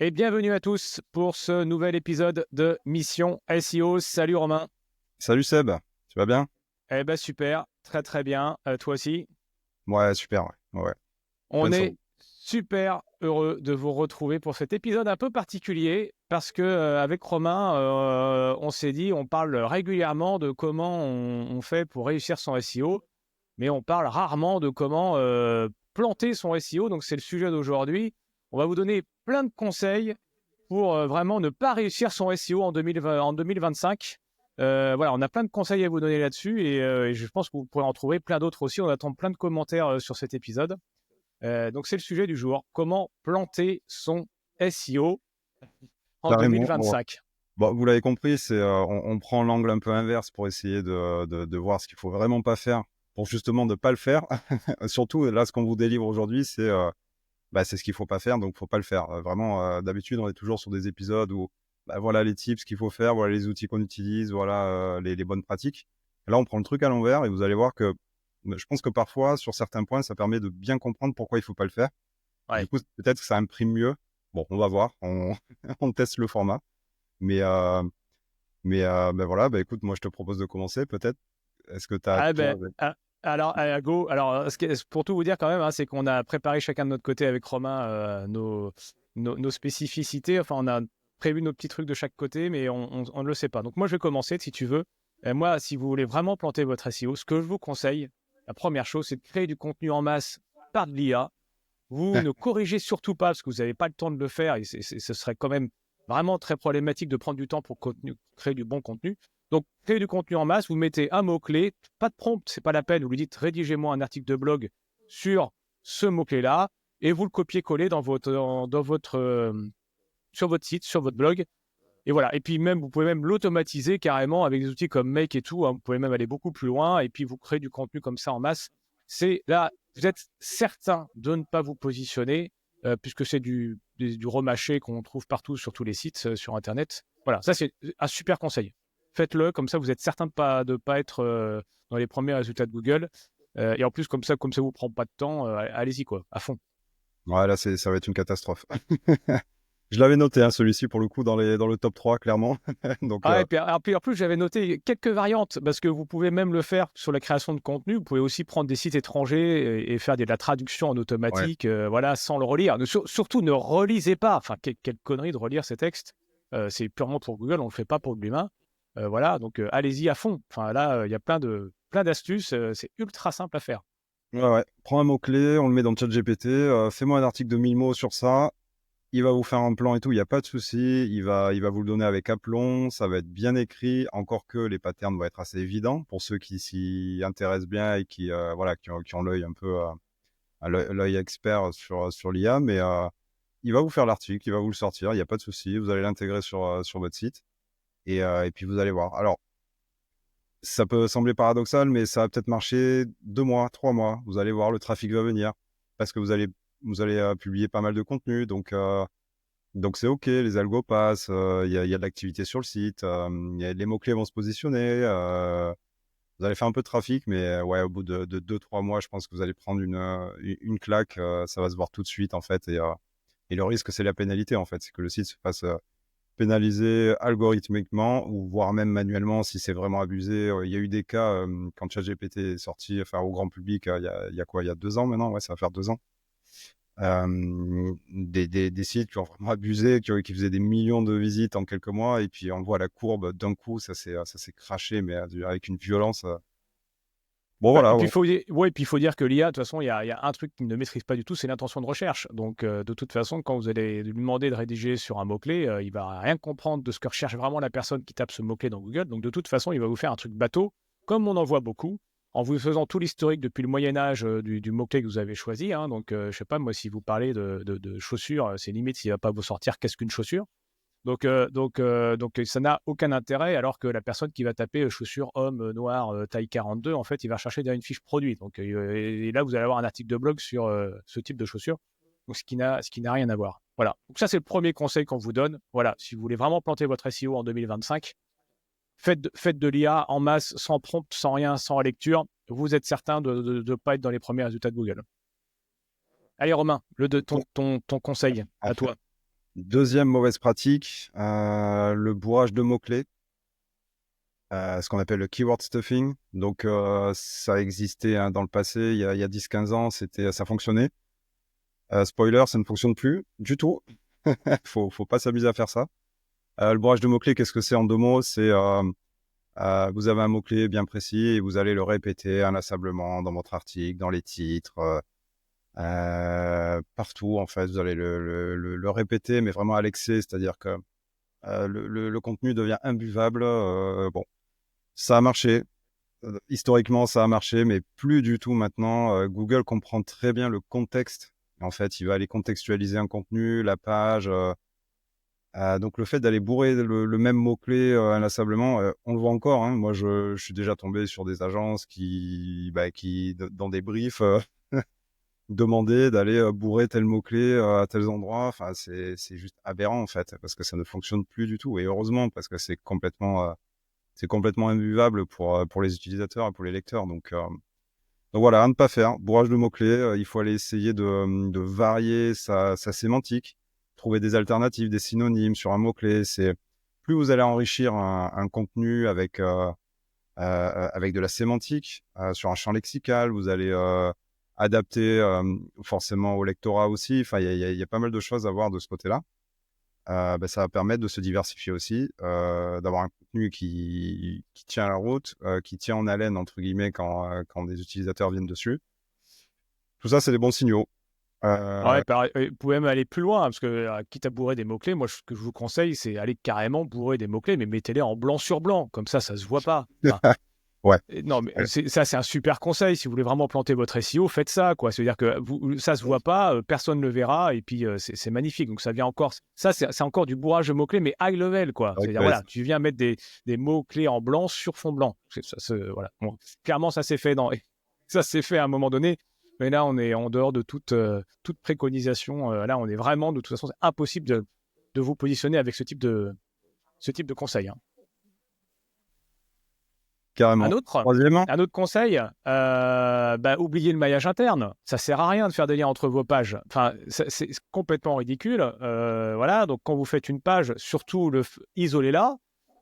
Et bienvenue à tous pour ce nouvel épisode de Mission SEO. Salut Romain. Salut Seb, tu vas bien? Eh ben super, très très bien. Toi aussi. Ouais, super, ouais. Je viens On de savoir. est super heureux de vous retrouver pour cet épisode un peu particulier parce que avec Romain, on s'est dit, on parle régulièrement de comment on fait pour réussir son SEO, mais on parle rarement de comment planter son SEO. Donc c'est le sujet d'aujourd'hui. On va vous donner plein de conseils pour vraiment ne pas réussir son SEO en 2025. Voilà, on a plein de conseils à vous donner là-dessus et je pense que vous pourrez en trouver plein d'autres aussi. On attend plein de commentaires sur cet épisode. Donc, c'est le sujet du jour. Comment planter son SEO en Carrément. Bon, 2025. bon, vous l'avez compris, on prend l'angle un peu inverse pour essayer de voir ce qu'il faut vraiment pas faire pour justement ne pas le faire. Surtout, là, ce qu'on vous délivre aujourd'hui, c'est ce qu'il faut pas faire, donc faut pas le faire. Vraiment, d'habitude, on est toujours sur des épisodes où voilà les tips qu'il faut faire, voilà les outils qu'on utilise, voilà les bonnes pratiques. Là, on prend le truc à l'envers et vous allez voir que je pense que parfois, sur certains points, ça permet de bien comprendre pourquoi il faut pas le faire. Du Ouais. coup, peut-être que ça imprime mieux. Bon, on va voir, on teste le format. Mais, euh, voilà, écoute, moi je te propose de commencer peut-être. Est-ce que tu as Ah toi ben, alors, go. Alors, pour tout vous dire quand même, hein, c'est qu'on a préparé chacun de notre côté avec Romain nos spécificités. Enfin, on a prévu nos petits trucs de chaque côté, mais on ne le sait pas. Donc, moi, je vais commencer si tu veux. Moi, si vous voulez vraiment planter votre SEO, ce que je vous conseille, la première chose, c'est de créer du contenu en masse par de l'IA. Vous ne corrigez surtout pas parce que vous n'avez pas le temps de le faire et ce serait quand même vraiment très problématique de prendre du temps pour créer du bon contenu. Donc, créez du contenu en masse, vous mettez un mot-clé, pas de prompt, c'est pas la peine, vous lui dites rédigez-moi un article de blog sur ce mot-clé-là et vous le copiez-collez sur votre site, sur votre blog. Et voilà. Et puis même, vous pouvez même l'automatiser carrément avec des outils comme Make et tout, hein. Vous pouvez même aller beaucoup plus loin et puis vous créez du contenu comme ça en masse. C'est là, vous êtes certain de ne pas vous positionner puisque c'est du remâché qu'on trouve partout sur tous les sites sur Internet. Voilà, ça c'est un super conseil. Faites-le, comme ça vous êtes certain de pas être dans les premiers résultats de Google. Et en plus, comme ça vous prend pas de temps, allez-y quoi, à fond. Ouais, là, ça va être une catastrophe. Je l'avais noté, hein, celui-ci, pour le coup, dans le top 3 clairement. Donc, Ah, et puis en plus, j'avais noté quelques variantes, parce que vous pouvez même le faire sur la création de contenu. Vous pouvez aussi prendre des sites étrangers et faire de la traduction en ouais. automatique, voilà, sans le relire. Surtout, ne relisez pas. Enfin, quelle connerie de relire ces textes. C'est purement pour Google, on ne le fait pas pour de l'humain. Voilà, donc allez-y à fond. Enfin, là, il y a plein d'astuces. C'est ultra simple à faire. Ouais. Prends un mot-clé, on le met dans ChatGPT, fais-moi un article de 1000 mots sur ça. Il va vous faire un plan et tout, il n'y a pas de souci. Il va vous le donner avec aplomb, ça va être bien écrit, encore que les patterns vont être assez évidents pour ceux qui s'y intéressent bien et qui ont l'œil un peu, l'œil expert sur l'IA. Mais il va vous faire l'article, il va vous le sortir, il n'y a pas de souci. Vous allez l'intégrer sur votre site et puis vous allez voir. Alors, ça peut sembler paradoxal, mais ça va peut-être marcher 2 mois, 3 mois. Vous allez voir, le trafic va venir parce que vous allez publier pas mal de contenu. Donc c'est OK, les algos passent, il y a de l'activité sur le site, les mots-clés vont se positionner, vous allez faire un peu de trafic, mais ouais, au bout de 2-3 mois, je pense que vous allez prendre une claque, ça va se voir tout de suite en fait et le risque, c'est la pénalité en fait, c'est que le site se fasse, pénaliser algorithmiquement ou voire même manuellement si c'est vraiment abusé. Il y a eu des cas, quand ChatGPT est sorti, enfin au grand public, il y a quoi? Il y a 2 ans maintenant? Ouais, ça va faire 2 ans. Des sites qui ont vraiment abusé, qui faisaient des millions de visites en quelques mois et puis on voit la courbe d'un coup, ça s'est crashé, mais avec une violence. Bon Ouais, voilà, et puis ouais. il faut dire que l'IA, de toute façon, il y a un truc qu'il ne maîtrise pas du tout, c'est l'intention de recherche. Donc, de toute façon, quand vous allez lui demander de rédiger sur un mot-clé, il va rien comprendre de ce que recherche vraiment la personne qui tape ce mot-clé dans Google. Donc, de toute façon, il va vous faire un truc bateau, comme on en voit beaucoup, en vous faisant tout l'historique depuis le Moyen-Âge du mot-clé que vous avez choisi, hein. Donc, je sais pas, moi, si vous parlez de chaussures, c'est limite s'il va pas vous sortir qu'est-ce qu'une chaussure. Donc, ça n'a aucun intérêt, alors que la personne qui va taper chaussures homme noir taille 42, en fait, il va chercher derrière une fiche produit. Donc, et là, vous allez avoir un article de blog sur ce type de chaussures, donc ce qui n'a rien à voir. Voilà. Donc ça, c'est le premier conseil qu'on vous donne. Voilà. Si vous voulez vraiment planter votre SEO en 2025, faites de l'IA en masse, sans prompt, sans rien, sans lecture. Vous êtes certain de ne pas être dans les premiers résultats de Google. Allez, Romain, ton conseil à toi. Deuxième mauvaise pratique, le bourrage de mots-clés, ce qu'on appelle le keyword stuffing. Donc, ça existait dans le passé, il y a 10-15 ans, ça fonctionnait. Spoiler, ça ne fonctionne plus du tout. Faut pas s'amuser à faire ça. Le bourrage de mots-clés, qu'est-ce que c'est en 2 mots? C'est vous avez un mot-clé bien précis et vous allez le répéter inlassablement dans votre article, dans les titres, partout en fait. Vous allez le répéter, mais vraiment à l'excès, c'est-à-dire que le contenu devient imbuvable. Bon, ça a marché. Historiquement, ça a marché, mais plus du tout maintenant. Google comprend très bien le contexte. En fait, il va aller contextualiser un contenu, la page. Donc le fait d'aller bourrer le même mot-clé inlassablement, on le voit encore. Hein. Moi, je suis déjà tombé sur des agences qui dans des briefs, demandaient d'aller bourrer tel mot-clé à tels endroits. Enfin, c'est juste aberrant en fait, parce que ça ne fonctionne plus du tout. Et heureusement, parce que c'est complètement imbuvable pour les utilisateurs et pour les lecteurs. Donc voilà, à ne pas faire. Bourrage de mots-clés, il faut aller essayer de varier sa sémantique, trouver des alternatives, des synonymes sur un mot-clé. C'est plus vous allez enrichir un contenu avec de la sémantique, sur un champ lexical, vous allez adapter forcément au lectorat aussi. Enfin, il y a pas mal de choses à voir de ce côté-là. Ça va permettre de se diversifier aussi, d'avoir un contenu qui tient la route, qui tient en haleine, entre guillemets, quand des utilisateurs viennent dessus. Tout ça, c'est des bons signaux. Ouais, pareil, vous pouvez même aller plus loin, parce que quitte à bourrer des mots-clés, moi, ce que je vous conseille, c'est aller carrément bourrer des mots-clés, mais mettez-les en blanc sur blanc, comme ça se voit pas. Enfin, Ouais. non, mais Ouais. ça, c'est un super conseil. Si vous voulez vraiment planter votre SEO, faites ça, quoi. C'est-à-dire que ça se voit pas, personne ne le verra, et puis c'est magnifique. Donc ça vient encore, ça, c'est encore du bourrage de mots-clés, mais high level, quoi. C'est vrai C'est-à-dire, que, voilà, tu viens mettre des mots-clés en blanc sur fond blanc. Voilà. Bon, clairement, ça s'est fait ça s'est fait à un moment donné. Mais là, on est en dehors de toute préconisation. Là, on est vraiment, de toute façon, c'est impossible de vous positionner avec ce type de conseil, hein. Un carrément. autre, Troisièmement, un autre conseil, oubliez le maillage interne. Ça sert à rien de faire des liens entre vos pages. Enfin, c'est complètement ridicule. Voilà, donc quand vous faites une page, surtout isolez-la.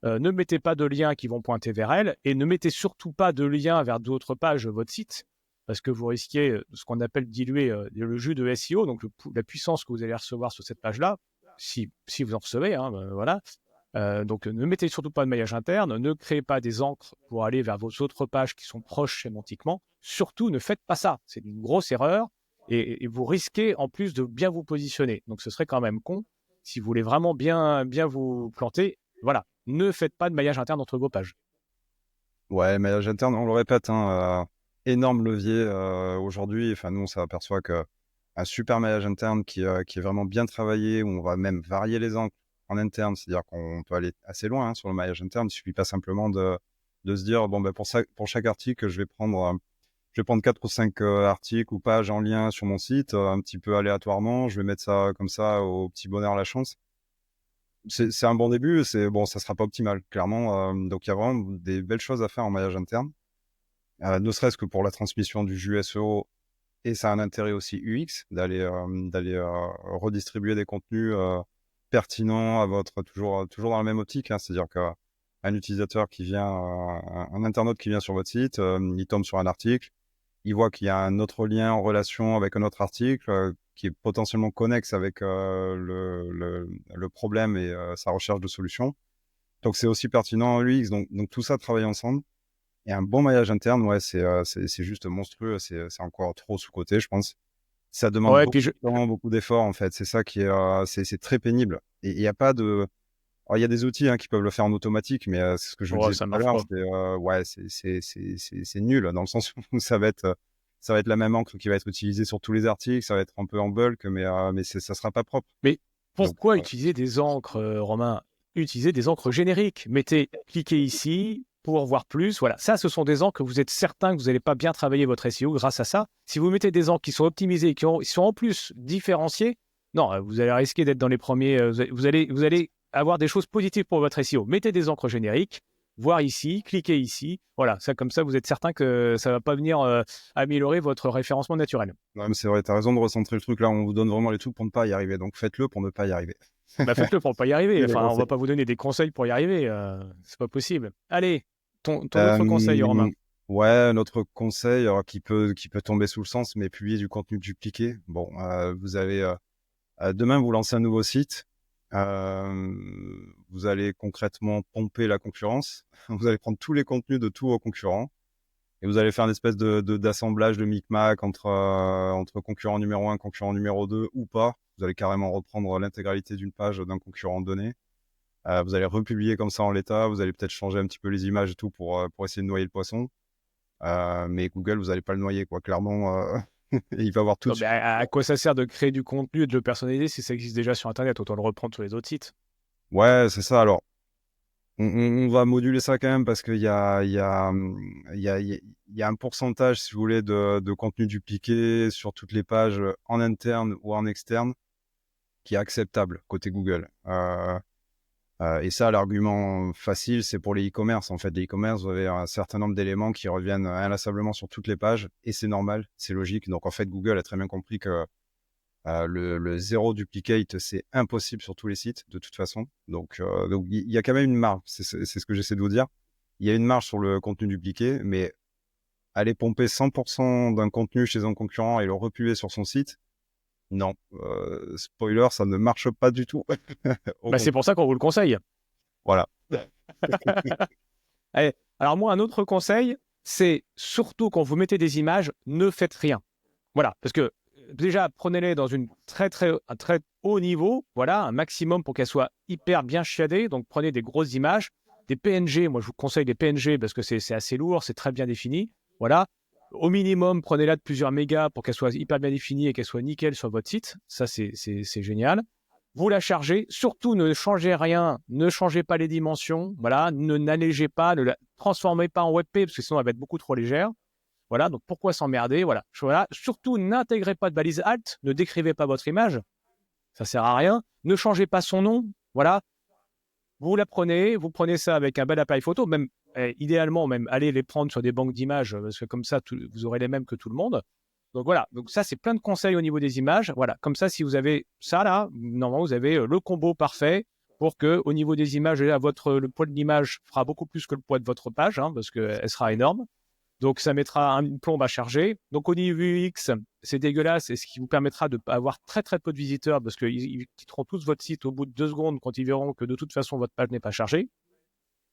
Ne mettez pas de liens qui vont pointer vers elle et ne mettez surtout pas de liens vers d'autres pages de votre site parce que vous risquez ce qu'on appelle diluer le jus de SEO, donc la puissance que vous allez recevoir sur cette page-là, si vous en recevez, hein, voilà. Donc, ne mettez surtout pas de maillage interne, ne créez pas des encres pour aller vers vos autres pages qui sont proches sémantiquement. Surtout, ne faites pas ça. C'est une grosse erreur et vous risquez en plus de bien vous positionner. Donc, ce serait quand même con. Si vous voulez vraiment bien vous planter, voilà, ne faites pas de maillage interne entre vos pages. ouais, maillage interne, on le répète, hein, énorme levier aujourd'hui. Enfin, nous, on s'aperçoit que un super maillage interne qui est vraiment bien travaillé, où on va même varier les angles en interne, c'est-à-dire qu'on peut aller assez loin sur le maillage interne. Il suffit pas simplement de se dire, bon, ben, pour chaque article, je vais prendre 4 ou 5 articles ou pages en lien sur mon site, un petit peu aléatoirement. Je vais mettre ça comme ça au petit bonheur la chance. C'est un bon début, bon, ça sera pas optimal, clairement. Donc, il y a vraiment des belles choses à faire en maillage interne, ne serait-ce que pour la transmission du jus SEO. Et ça a un intérêt aussi UX d'aller redistribuer des contenus pertinents à toujours dans la même optique, hein. C'est-à-dire qu'un utilisateur qui vient, un internaute qui vient sur votre site, il tombe sur un article, il voit qu'il y a un autre lien en relation avec un autre article qui est potentiellement connexe avec le problème et sa recherche de solution. Donc c'est aussi pertinent en UX. Donc tout ça travaille ensemble. Et un bon maillage interne, ouais, c'est juste monstrueux. C'est encore trop sous-coté, je pense. Ça demande Ouais, beaucoup puis de temps, beaucoup d'efforts, en fait. C'est ça qui est, c'est très pénible. Et il n'y a pas de. Alors, il y a des outils qui peuvent le faire en automatique, mais c'est ce que je vous ouais, disais ça tout à marche l'heure. pas. Ouais, c'est nul dans le sens où ça va être la même encre qui va être utilisée sur tous les articles. Ça va être un peu en bulk, mais ça sera pas propre. Mais Donc, pourquoi utiliser des encres, Romain? Utilisez des encres génériques. Cliquez ici pour voir plus. Voilà, ça, ce sont des encres que vous êtes certain que vous n'allez pas bien travailler votre SEO grâce à ça. Si vous mettez des encres qui sont optimisées, qui sont en plus différenciées, non, vous allez risquer d'être dans les premiers. Vous allez avoir des choses positives pour votre SEO. Mettez des encres génériques. voir ici, cliquez ici. Voilà, ça comme ça, vous êtes certain que ça va pas venir améliorer votre référencement naturel. Non, mais c'est vrai, tu as raison de recentrer le truc. Là, on vous donne vraiment les trucs pour ne pas y arriver. Donc, faites-le pour ne pas y arriver. Bah, faites-le pour pas y arriver. C'est les Enfin, on va conseils. pas vous donner des conseils pour y arriver. C'est pas possible. Allez, ton autre conseil, Romain. Euh, ouais, notre conseil qui peut tomber sous le sens, mais publier du contenu dupliqué. Bon, vous avez demain, vous lancez un nouveau site. Euh, Vous allez concrètement pomper la concurrence. Vous allez prendre tous les contenus de tous vos concurrents et vous allez faire une espèce d'assemblage de micmac entre concurrent numéro 1, concurrent numéro 2 ou pas. Vous allez carrément reprendre l'intégralité d'une page d'un concurrent donné. Vous allez republier comme ça en l'état. Vous allez peut-être changer un petit peu les images et tout pour essayer de noyer le poisson. Mais Google, vous n'allez pas le noyer, quoi. Clairement, il va avoir tout Non, de mais suite. à quoi ça sert de créer du contenu et de le personnaliser si ça existe déjà sur Internet? Autant le reprendre sur les autres sites. Ouais, c'est ça. Alors, on va moduler ça quand même parce qu'il y a, il y a un pourcentage, si vous voulez, de contenu dupliqué sur toutes les pages en interne ou en externe qui est acceptable côté Google. Et ça, l'argument facile, c'est pour les e-commerce. En fait, les e-commerce, vous avez un certain nombre d'éléments qui reviennent inlassablement sur toutes les pages et c'est normal, c'est logique. Donc, en fait, Google a très bien compris que le zéro duplicate, c'est impossible sur tous les sites, de toute façon. Donc il y a quand même une marge. C'est ce que j'essaie de vous dire. Il y a une marge sur le contenu dupliqué, mais aller pomper 100% d'un contenu chez un concurrent et le republier sur son site, non. Spoiler, ça ne marche pas du tout. Au Bah, c'est contraire. pour ça qu'on vous le conseille. Voilà. Allez, alors moi, un autre conseil, c'est surtout quand vous mettez des images, ne faites rien. Voilà, parce que déjà, prenez-les dans un très haut niveau, voilà, un maximum pour qu'elles soient hyper bien chiadées. Donc, prenez des grosses images, des PNG. Moi, je vous conseille des PNG parce que c'est assez lourd, c'est très bien défini. Voilà. Au minimum, prenez-la de plusieurs mégas pour qu'elle soit hyper bien définie et qu'elle soit nickel sur votre site. Ça, c'est génial. Vous la chargez. Surtout, ne changez rien. Ne changez pas les dimensions. Voilà. Ne n'allégez pas. Ne la transformez pas en WebP parce que sinon, elle va être beaucoup trop légère. Voilà, donc pourquoi s'emmerder? Voilà. Voilà. Surtout, n'intégrez pas de balise alt, ne décrivez pas votre image, ça sert à rien. Ne changez pas son nom. Voilà. Vous prenez ça avec un bel appareil photo, même idéalement, même allez les prendre sur des banques d'images, parce que comme ça, vous aurez les mêmes que tout le monde. Donc voilà, donc ça, c'est plein de conseils au niveau des images. Voilà, comme ça, si vous avez ça là, normalement, vous avez le combo parfait pour que au niveau des images, là, le poids de l'image fera beaucoup plus que le poids de votre page, hein, parce qu'elle sera énorme. Donc, ça mettra une plombe à charger. Donc, au niveau UX, c'est dégueulasse et ce qui vous permettra de avoir très, très peu de visiteurs parce qu'ils quitteront tous votre site au bout de 2 secondes quand ils verront que de toute façon, votre page n'est pas chargée.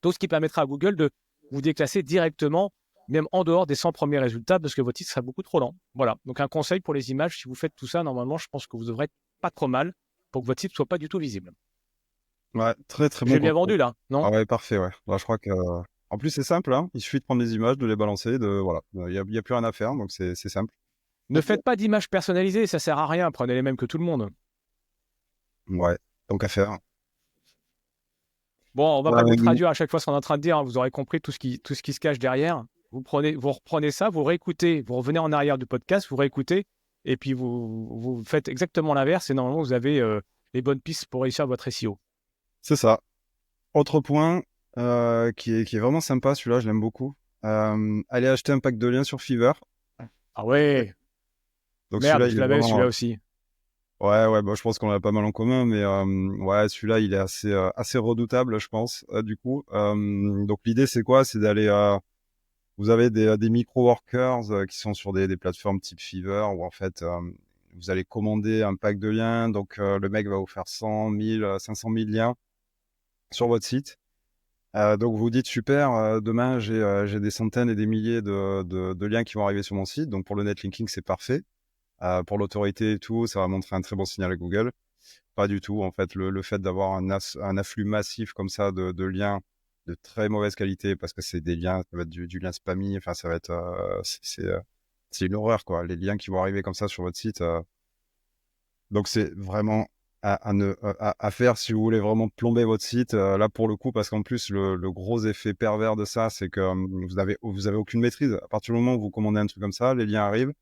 Donc, ce qui permettra à Google de vous déclasser directement, même en dehors des 100 premiers résultats parce que votre site sera beaucoup trop lent. Voilà. Donc, un conseil pour les images, si vous faites tout ça, normalement, je pense que vous devrez être pas trop mal pour que votre site soit pas du tout visible. Ouais, très très bon J'ai bien conseil. vendu là, non? Ah ouais, parfait, ouais. Bah, je crois que en plus c'est simple, hein. Il suffit de prendre des images, de les balancer, voilà. Il y a plus rien à faire, donc c'est simple. Ne faites pas d'images personnalisées, ça sert à rien. Prenez les mêmes que tout le monde. Ouais, donc à faire. Bon, on va pas vous Euh, traduire à chaque fois ce qu'on est en train de dire, hein. Vous aurez compris tout ce qui se cache derrière. Vous reprenez ça, vous réécoutez, vous revenez en arrière du podcast, vous réécoutez, et puis vous faites exactement l'inverse. Et normalement, vous avez les bonnes pistes pour réussir votre SEO. c'est ça. Autre point qui est vraiment sympa, celui-là, je l'aime beaucoup. Allez acheter un pack de liens sur Fiverr. Ah ouais, Donc merde, celui-là, je il est l'avais vraiment. celui-là aussi. Ouais, bah, je pense qu'on a pas mal en commun, mais ouais, celui-là, il est assez redoutable, je pense, du coup. Donc l'idée, c'est quoi? C'est d'aller. Vous avez des micro-workers qui sont sur des plateformes type Fiverr où en fait, vous allez commander un pack de liens. Donc le mec va vous faire 100, 1000, 500 000 liens sur votre site. Donc vous vous dites super, demain j'ai des centaines et des milliers de liens qui vont arriver sur mon site. Donc pour le netlinking, c'est parfait. Pour l'autorité et tout, ça va montrer un très bon signal à Google. Pas du tout. En fait, le fait d'avoir un afflux massif comme ça de liens de très mauvaise qualité, parce que c'est des liens, ça va être du lien spammy, enfin ça va être, c'est une horreur quoi. Les liens qui vont arriver comme ça sur votre site. Donc c'est vraiment à faire si vous voulez vraiment plomber votre site là pour le coup, parce qu'en plus le gros effet pervers de ça, c'est que vous avez aucune maîtrise. À partir du moment où vous commandez un truc comme ça, les liens arrivent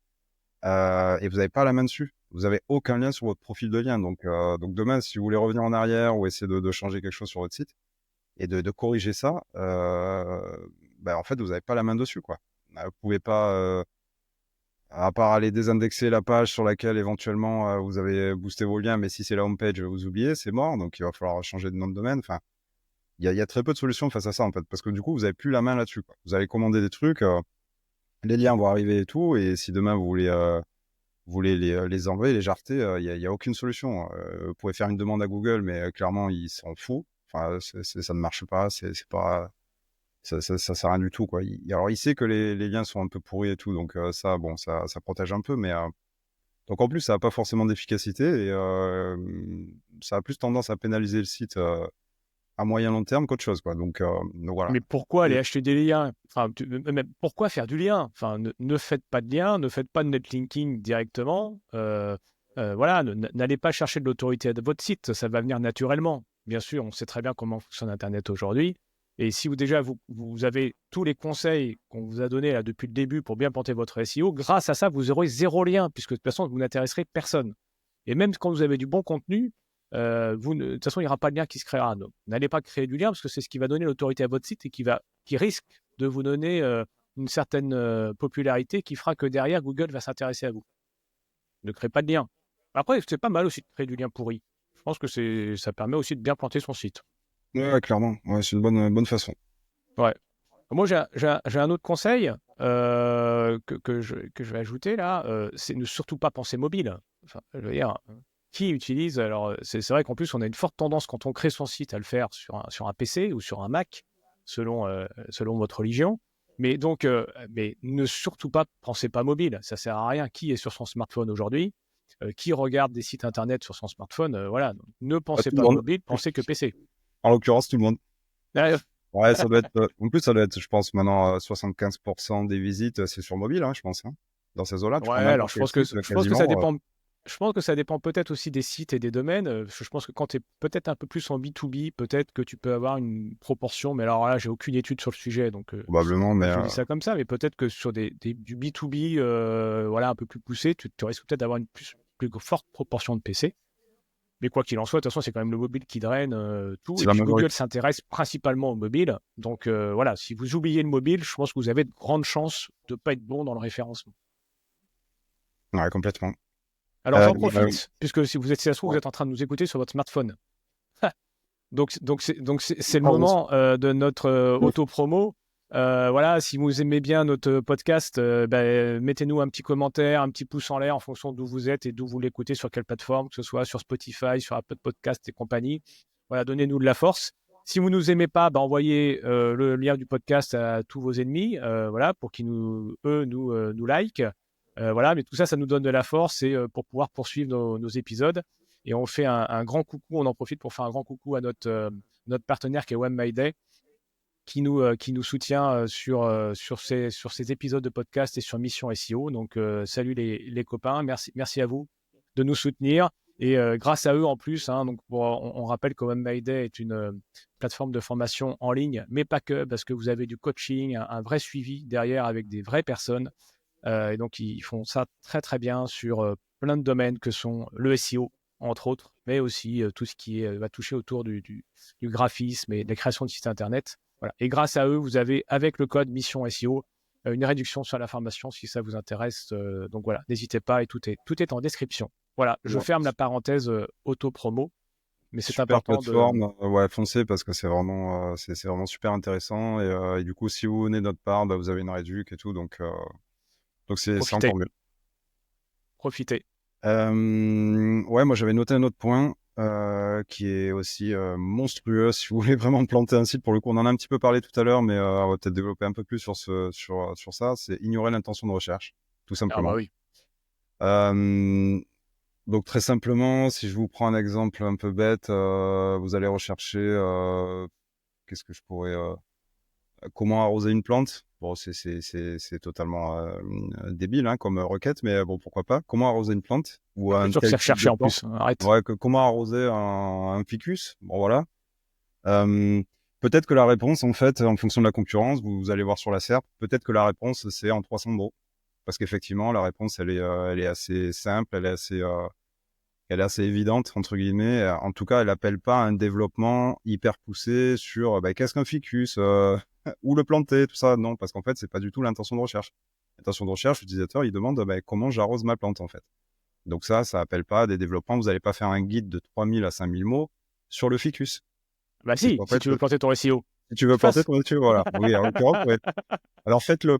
et vous n'avez pas la main dessus. Vous avez aucun lien sur votre profil de lien. Donc demain, si vous voulez revenir en arrière ou essayer de changer quelque chose sur votre site, et de corriger ça, en fait, vous n'avez pas la main dessus, quoi. Vous pouvez pas, à part aller désindexer la page sur laquelle éventuellement vous avez boosté vos liens, mais si c'est la home page, vous oubliez, c'est mort. Donc il va falloir changer de nom de domaine. Enfin, il y a très peu de solutions face à ça en fait, parce que du coup vous avez plus la main là-dessus, quoi. Vous allez commander des trucs, les liens vont arriver et tout, et si demain vous voulez les enlever, les jarter, il y a aucune solution. Vous pouvez faire une demande à Google, mais clairement ils s'en foutent. Enfin, ça ne marche pas, c'est pas ça sert à rien du tout, quoi. Alors il sait que les liens sont un peu pourris et tout, donc ça bon, ça protège un peu, mais donc en plus ça a pas forcément d'efficacité et ça a plus tendance à pénaliser le site à moyen long terme qu'autre chose, quoi. Donc voilà. Mais pourquoi aller Et acheter des liens? Enfin, même pourquoi faire du lien? Enfin, ne faites pas de lien, ne faites pas de netlinking directement. Voilà, n'allez pas chercher de l'autorité de votre site, ça va venir naturellement. Bien sûr, on sait très bien comment fonctionne Internet aujourd'hui. Et si vous avez tous les conseils qu'on vous a donnés là depuis le début pour bien planter votre SEO, grâce à ça, vous aurez 0 lien, puisque de toute façon, vous n'intéresserez personne. Et même quand vous avez du bon contenu, de toute façon, il n'y aura pas de lien qui se créera. Donc, n'allez pas créer du lien parce que c'est ce qui va donner l'autorité à votre site et qui risque de vous donner une certaine popularité qui fera que derrière, Google va s'intéresser à vous. Ne créez pas de lien. Après, c'est pas mal aussi de créer du lien pourri. Je pense que ça permet aussi de bien planter son site. ouais, clairement, ouais, c'est une bonne façon. Ouais. Moi, j'ai un autre conseil que je vais ajouter là, c'est ne surtout pas penser mobile. Enfin, je veux dire, qui utilise, alors c'est vrai qu'en plus, on a une forte tendance quand on crée son site à le faire sur un PC ou sur un Mac, selon votre religion. Mais ne surtout pas pensez pas mobile, ça sert à rien. Qui est sur son smartphone aujourd'hui? Qui regarde des sites internet sur son smartphone? Voilà, donc, ne Pas pensez tout le pas monde. mobile, pensez que PC. En l'occurrence, tout le monde. Ouais, Ouais, ça doit être. En plus, ça doit être, je pense, maintenant 75% des visites, c'est sur mobile, hein, je pense, hein. Dans ces eaux-là, tu ouais, prends alors n'importe quel site, je pense que ça quasiment. dépend. Je pense que ça dépend peut-être aussi des sites et des domaines. Parce que je pense que quand tu es peut-être un peu plus en B2B, peut-être que tu peux avoir une proportion. Mais alors là, j'ai aucune étude sur le sujet, donc Probablement, mais je dis ça comme ça. Mais peut-être que sur du B2B, voilà, un peu plus poussé, tu risques peut-être d'avoir une plus forte proportion de PC. Mais quoi qu'il en soit, de toute façon, c'est quand même le mobile qui draine tout. c'est Et la puis Google majorité. s'intéresse principalement au mobile. Donc voilà, si vous oubliez le mobile, je pense que vous avez de grandes chances de ne pas être bon dans le référencement. Ouais, complètement. Alors Euh, j'en euh, profite, puisque si ça se trouve, vous ouais. êtes en train de nous écouter sur votre smartphone. C'est le Pardon. moment de notre auto-promo. Voilà, si vous aimez bien notre podcast, mettez-nous un petit commentaire, un petit pouce en l'air en fonction d'où vous êtes et d'où vous l'écoutez, sur quelle plateforme, que ce soit sur Spotify, sur Apple Podcast et compagnie. Voilà, donnez-nous de la force. Si vous ne nous aimez pas, envoyez le lien du podcast à tous vos ennemis, voilà, pour qu'ils nous like. Voilà, mais tout ça, ça nous donne de la force et pour pouvoir poursuivre nos épisodes. Et on fait un grand coucou, on en profite pour faire un grand coucou à notre partenaire qui est WebMyDay, qui nous soutient sur ces épisodes de podcast et sur Mission SEO. Donc, salut les copains, merci à vous de nous soutenir. Et grâce à eux en plus, hein, donc on rappelle que WebMyDay est une plateforme de formation en ligne, mais pas que, parce que vous avez du coaching, un vrai suivi derrière avec des vraies personnes. Et donc, ils font ça très, très bien sur plein de domaines que sont le SEO, entre autres, mais aussi tout ce qui va toucher autour du graphisme et de la création de sites Internet. Voilà. Et grâce à eux, vous avez, avec le code Mission SEO, une réduction sur la formation si ça vous intéresse. Donc voilà, n'hésitez pas et tout est en description. Voilà, je Ouais. ferme la parenthèse auto-promo, mais c'est Super important de. plateforme, ouais, foncez parce que c'est vraiment super intéressant et du coup, si vous venez de notre part, vous avez une réduc et tout, donc c'est Profiter, encore mieux. profiter. Ouais, moi j'avais noté un autre point qui est aussi monstrueux. Si vous voulez vraiment planter un site, pour le coup, on en a un petit peu parlé tout à l'heure, mais on va peut-être développer un peu plus sur ça. C'est ignorer l'intention de recherche, tout Ah bah simplement. oui. Euh, donc très simplement, si je vous prends un exemple un peu bête, vous allez rechercher qu'est-ce que je pourrais comment arroser une plante. Bon, c'est totalement débile hein, comme requête, mais bon, pourquoi pas. Comment arroser une plante ou C'est un sûr que c'est tel type recherché de en plante. plus, hein, arrête. Ouais, comment arroser un ficus. Bon, voilà. Euh, peut-être que la réponse, en fait, en fonction de la concurrence, vous allez voir sur la SERP, peut-être que la réponse, c'est en 300 mots. Parce qu'effectivement, la réponse, elle est assez simple, elle est assez elle est assez évidente, entre guillemets. En tout cas, elle appelle pas à un développement hyper poussé sur qu'est-ce qu'un ficus, où le planter, tout ça. Non, parce qu'en fait, c'est pas du tout l'intention de recherche. L'intention de recherche, l'utilisateur, il demande comment j'arrose ma plante, en fait. Donc ça appelle pas à des développements. Vous n'allez pas faire un guide de 3000 à 5000 mots sur le ficus. Bah C'est si, qu'en si fait, tu veux planter ton SEO. si tu veux planter ton dessus, voilà. Oui, en l'occurrence, ouais. Alors faites-le.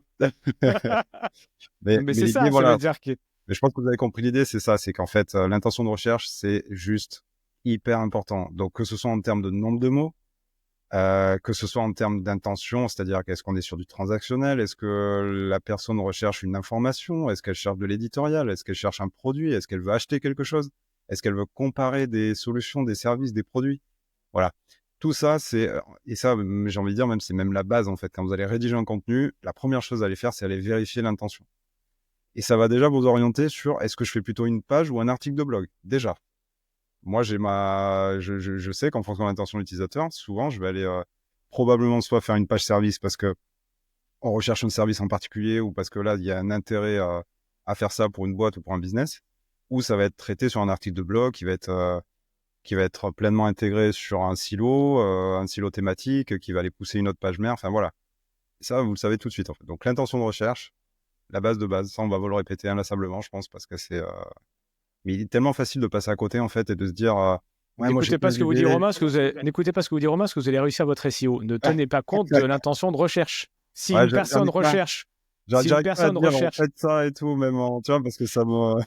Mais Mais c'est l'idée, ça, ça veut voilà. dire que Mais je pense que vous avez compris l'idée, c'est ça. C'est qu'en fait, l'intention de recherche, c'est juste hyper important. Donc, que ce soit en termes de nombre de mots, que ce soit en termes d'intention, c'est-à-dire qu'est-ce qu'on est sur du transactionnel, est-ce que la personne recherche une information, est-ce qu'elle cherche de l'éditorial, est-ce qu'elle cherche un produit, est-ce qu'elle veut acheter quelque chose, est-ce qu'elle veut comparer des solutions, des services, des produits. Voilà. Tout ça, et ça, j'ai envie de dire, même, c'est même la base, en fait. Quand vous allez rédiger un contenu, la première chose à aller faire, c'est aller vérifier l'intention. Et ça va déjà vous orienter sur est-ce que je fais plutôt une page ou un article de blog. Déjà. Moi, je sais qu'en fonction de l'intention de l'utilisateur, souvent, je vais aller probablement soit faire une page service parce que on recherche un service en particulier ou parce que là, il y a un intérêt à faire ça pour une boîte ou pour un business, ou ça va être traité sur un article de blog qui va être pleinement intégré sur un silo thématique, qui va aller pousser une autre page mère. Enfin, voilà. Et ça, vous le savez tout de suite, en fait. Donc, l'intention de recherche, la base de base. Ça, on va vous le répéter inlassablement, je pense, parce que mais il est tellement facile de passer à côté, en fait, et de se dire, ouais, moi, j'ai n'écoutez pas telle ce que vous dit idée. Romain, n'écoutez pas ce que vous dit Romain, parce que vous allez réussir votre SEO. Ne tenez pas compte de l'intention de recherche. Si Ouais, une personne recherche, si une j'arrive pas à personne dire, recherche faites ça et tout, même tu vois, parce que ça me,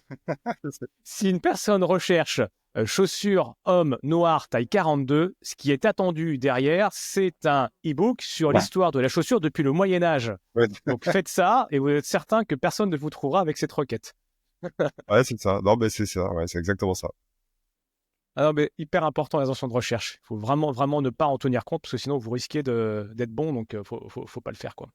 Si une personne recherche chaussures hommes noirs taille 42, ce qui est attendu derrière, c'est un e-book sur ouais, l'histoire de la chaussure depuis le Moyen Âge. ouais, Donc faites ça et vous êtes certain que personne ne vous trouvera avec cette requête. ouais, c'est ça. Non, mais c'est ça, ouais, c'est exactement ça. Ah non, mais hyper important les intentions de recherche. Il faut vraiment, vraiment ne pas en tenir compte parce que sinon vous risquez d'être bon, donc faut pas le faire, quoi.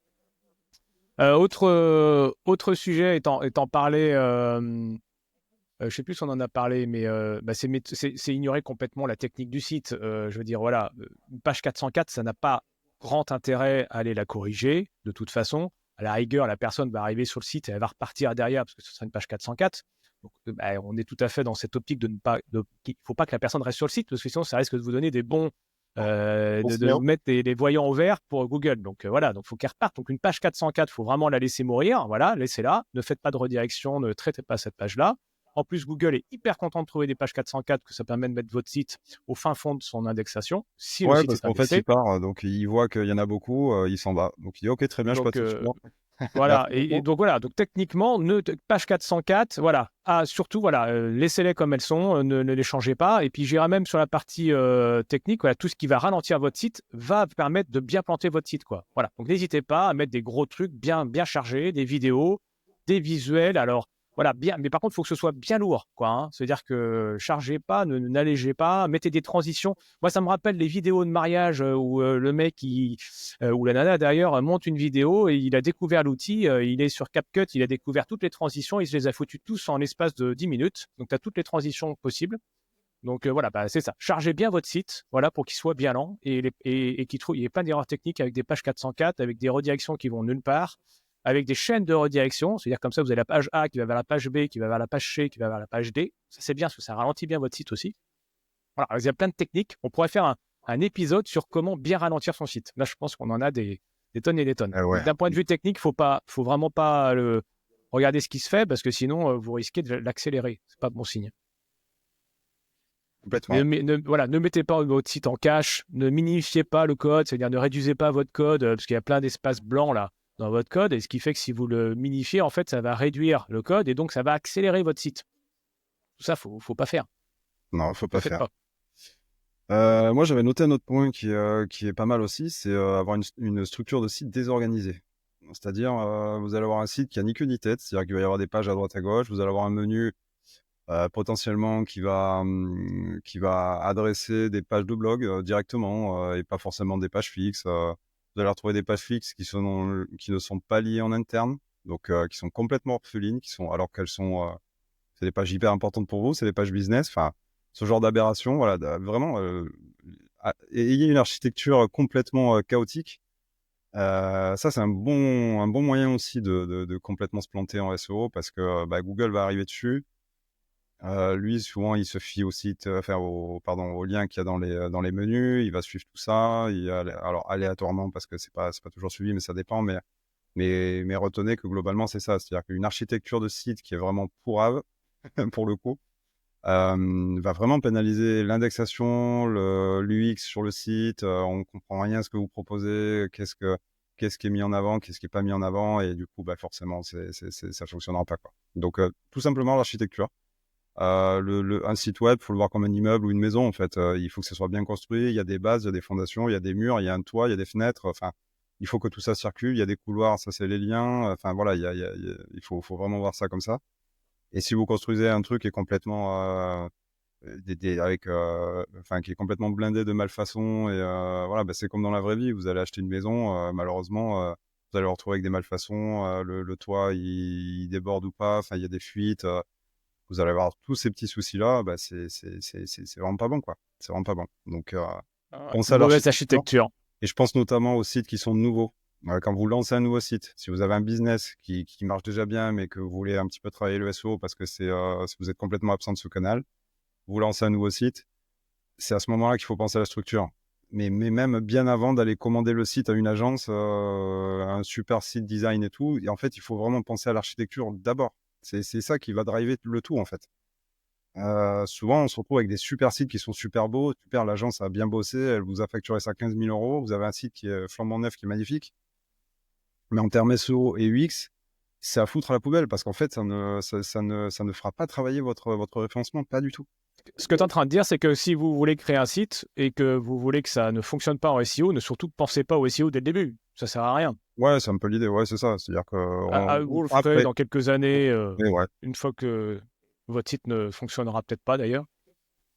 Autre sujet étant parlé, je ne sais plus si on en a parlé, mais c'est ignorer complètement la technique du site. Je veux dire, voilà, une page 404, ça n'a pas grand intérêt à aller la corriger, de toute façon. À la rigueur, la personne va arriver sur le site et elle va repartir derrière parce que ce sera une page 404. Donc, on est tout à fait dans cette optique de ne pas, qu'il ne faut pas que la personne reste sur le site parce que sinon, ça risque de vous donner des bons, On se met de vous mettre les voyants au vert pour Google. Donc voilà, donc faut qu'elle reparte. Donc une page 404, il faut vraiment la laisser mourir. Voilà, laissez-la. Ne faites pas de redirection, ne traitez pas cette page-là. En plus, Google est hyper content de trouver des pages 404, que ça permet de mettre votre site au fin fond de son indexation, si le Ouais, site parce est qu'en fait, il indexé. part, donc il voit qu'il y en a beaucoup, il s'en va. Donc il dit, ok, très bien, je Donc, passe au suivant. Et voilà. après, Et donc, voilà. Donc, techniquement, page 404, voilà. Ah, surtout, voilà, laissez-les comme elles sont, ne les changez pas. Et puis, j'irai même sur la partie technique, voilà, tout ce qui va ralentir votre site va permettre de bien planter votre site, quoi. Voilà. Donc, n'hésitez pas à mettre des gros trucs bien, bien chargés, des vidéos, des visuels. Alors, voilà, bien. Mais par contre, il faut que ce soit bien lourd, quoi, hein. C'est-à-dire que chargez pas, n'allégez pas, mettez des transitions. Moi, ça me rappelle les vidéos de mariage où le mec, ou la nana d'ailleurs, monte une vidéo et il a découvert l'outil, il est sur CapCut, il a découvert toutes les transitions, il se les a foutues tous en l'espace de 10 minutes. Donc, tu as toutes les transitions possibles. Donc, voilà, c'est ça. Chargez bien votre site, voilà, pour qu'il soit bien lent et qu'il y ait plein d'erreurs techniques avec des pages 404, avec des redirections qui vont nulle part, avec des chaînes de redirection. C'est-à-dire comme ça, vous avez la page A qui va vers la page B, qui va vers la page C, qui va vers la page D. Ça, c'est bien parce que ça ralentit bien votre site aussi. Voilà, il y a plein de techniques. On pourrait faire un épisode sur comment bien ralentir son site. Là, je pense qu'on en a des tonnes et des tonnes. ouais, Donc, d'un point de vue technique, faut vraiment pas regarder ce qui se fait parce que sinon, vous risquez de l'accélérer. C'est pas bon signe. complètement. Voilà, ne mettez pas votre site en cache, ne minifiez pas le code, c'est-à-dire ne réduisez pas votre code parce qu'il y a plein d'espaces blancs là dans votre code, et ce qui fait que si vous le minifiez, en fait, ça va réduire le code et donc ça va accélérer votre site. Tout ça, faut pas faire. Non, faut Ne pas faites faire. pas. Moi, j'avais noté un autre point qui est pas mal aussi, c'est avoir une structure de site désorganisée. C'est-à-dire, vous allez avoir un site qui a ni queue ni tête, c'est-à-dire qu'il va y avoir des pages à droite à gauche, vous allez avoir un menu potentiellement qui va adresser des pages de blog directement et pas forcément des pages fixes. Vous allez retrouver des pages fixes qui ne sont pas liées en interne, donc qui sont complètement orphelines, alors qu'elles sont c'est des pages hyper importantes pour vous, c'est des pages business. Enfin, ce genre d'aberration, voilà, vraiment, ayez une architecture complètement chaotique. Ça, c'est un bon moyen aussi de complètement se planter en SEO parce que Google va arriver dessus. Lui, souvent, il se fie au site, au lien qu'il y a dans les menus. Il va suivre tout ça. Alors aléatoirement, parce que c'est pas toujours suivi, mais ça dépend. Mais retenez que globalement, c'est ça. C'est-à-dire qu'une architecture de site qui est vraiment pourrave, pour le coup, va vraiment pénaliser l'indexation, l'UX sur le site. On comprend rien à ce que vous proposez. Qu'est-ce qui est mis en avant, qu'est-ce qui est pas mis en avant, et du coup, bah forcément, ça fonctionnera pas, quoi. Donc, tout simplement l'architecture. Un site web, faut le voir comme un immeuble ou une maison, en fait. Il faut que ça soit bien construit. Il y a des bases, il y a des fondations, il y a des murs, il y a un toit, il y a des fenêtres. Enfin, il faut que tout ça circule. Il y a des couloirs, ça c'est les liens. Enfin voilà, il faut vraiment voir ça comme ça. Et si vous construisez un truc qui est complètement qui est complètement blindé de malfaçons, et voilà, bah, c'est comme dans la vraie vie. Vous allez acheter une maison, malheureusement, vous allez vous retrouver avec des malfaçons. Le toit, il déborde ou pas. Enfin, il y a des fuites. Vous allez avoir tous ces petits soucis-là. Bah, c'est vraiment pas bon, quoi. C'est vraiment pas bon. Donc, pensez à Mauvaise l'architecture. architecture. Et je pense notamment aux sites qui sont nouveaux. Quand vous lancez un nouveau site, si vous avez un business qui marche déjà bien, mais que vous voulez un petit peu travailler le SEO parce que si vous êtes complètement absent de ce canal, vous lancez un nouveau site, c'est à ce moment-là qu'il faut penser à la structure. Mais même bien avant d'aller commander le site à une agence, un super site design et tout, et en fait, il faut vraiment penser à l'architecture d'abord. C'est ça qui va driver le tout, en fait. Souvent, on se retrouve avec des super sites qui sont super beaux. Super, l'agence a bien bossé, elle vous a facturé ça 15 000 euros. Vous avez un site qui est flambant neuf, qui est magnifique. Mais en termes SEO et UX, c'est à foutre à la poubelle parce qu'en fait, ça ne fera pas travailler votre référencement, pas du tout. Ce que tu es en train de dire, c'est que si vous voulez créer un site et que vous voulez que ça ne fonctionne pas en SEO, ne surtout pensez pas au SEO dès le début. Ça sert à rien. Ouais, c'est un peu l'idée. Ouais, c'est ça. C'est-à-dire que Vous le ferez après, dans quelques années, mais ouais, une fois que votre site ne fonctionnera peut-être pas d'ailleurs.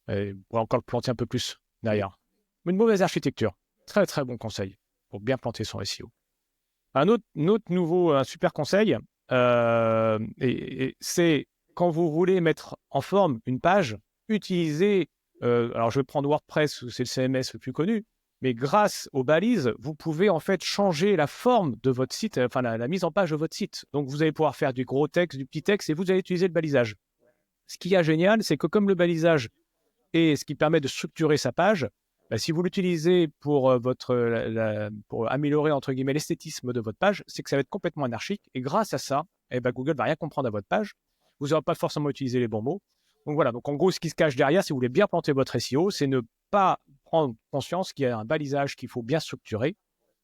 Et vous pourrez encore le planter un peu plus derrière. Une mauvaise architecture. Très très bon conseil pour bien planter son SEO. Un super conseil, et c'est quand vous voulez mettre en forme une page, utilisez, alors je vais prendre WordPress, c'est le CMS le plus connu, mais grâce aux balises, vous pouvez en fait changer la forme de votre site, enfin la mise en page de votre site. Donc vous allez pouvoir faire du gros texte, du petit texte, et vous allez utiliser le balisage. Ce qui est génial, c'est que comme le balisage est ce qui permet de structurer sa page, bah, si vous l'utilisez pour, pour améliorer entre guillemets l'esthétisme de votre page, c'est que ça va être complètement anarchique. Et grâce à ça, eh ben, Google ne va rien comprendre à votre page. Vous n'aurez pas forcément utilisé les bons mots. Donc voilà, donc en gros, ce qui se cache derrière, si vous voulez bien planter votre SEO, c'est ne pas prendre conscience qu'il y a un balisage qu'il faut bien structurer.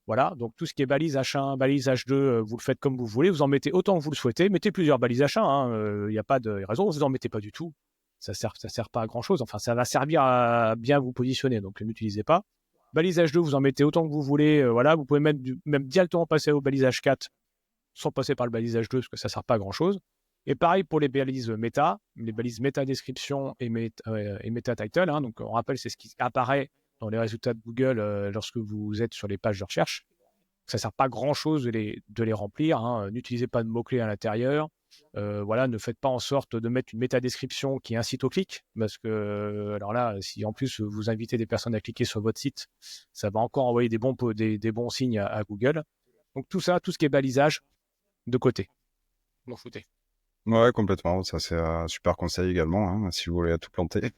Voilà, donc tout ce qui est balise H1, balise H2, vous le faites comme vous voulez, vous en mettez autant que vous le souhaitez, mettez plusieurs balises H1, il n'y a pas de raison, vous n'en mettez pas du tout, ça sert pas à grand chose, enfin ça va servir à bien vous positionner, donc ne l'utilisez pas. Balise H2, vous en mettez autant que vous voulez, voilà, vous pouvez même directement passer au balise H4 sans passer par le balise H2 parce que ça sert pas à grand chose. Et pareil pour les balises méta, les balises méta description et méta title, hein, donc on rappelle c'est ce qui apparaît dans les résultats de Google lorsque vous êtes sur les pages de recherche. Ça ne sert pas à grand-chose de les remplir. Hein. N'utilisez pas de mots-clés à l'intérieur. Voilà, ne faites pas en sorte de mettre une métadescription qui incite au clic, parce que alors là, si en plus vous invitez des personnes à cliquer sur votre site, ça va encore envoyer des bons signes à Google. Donc tout ça, tout ce qui est balisage, de côté. M'en foutez. ouais, complètement. Ça, c'est un super conseil également, hein, si vous voulez tout planter.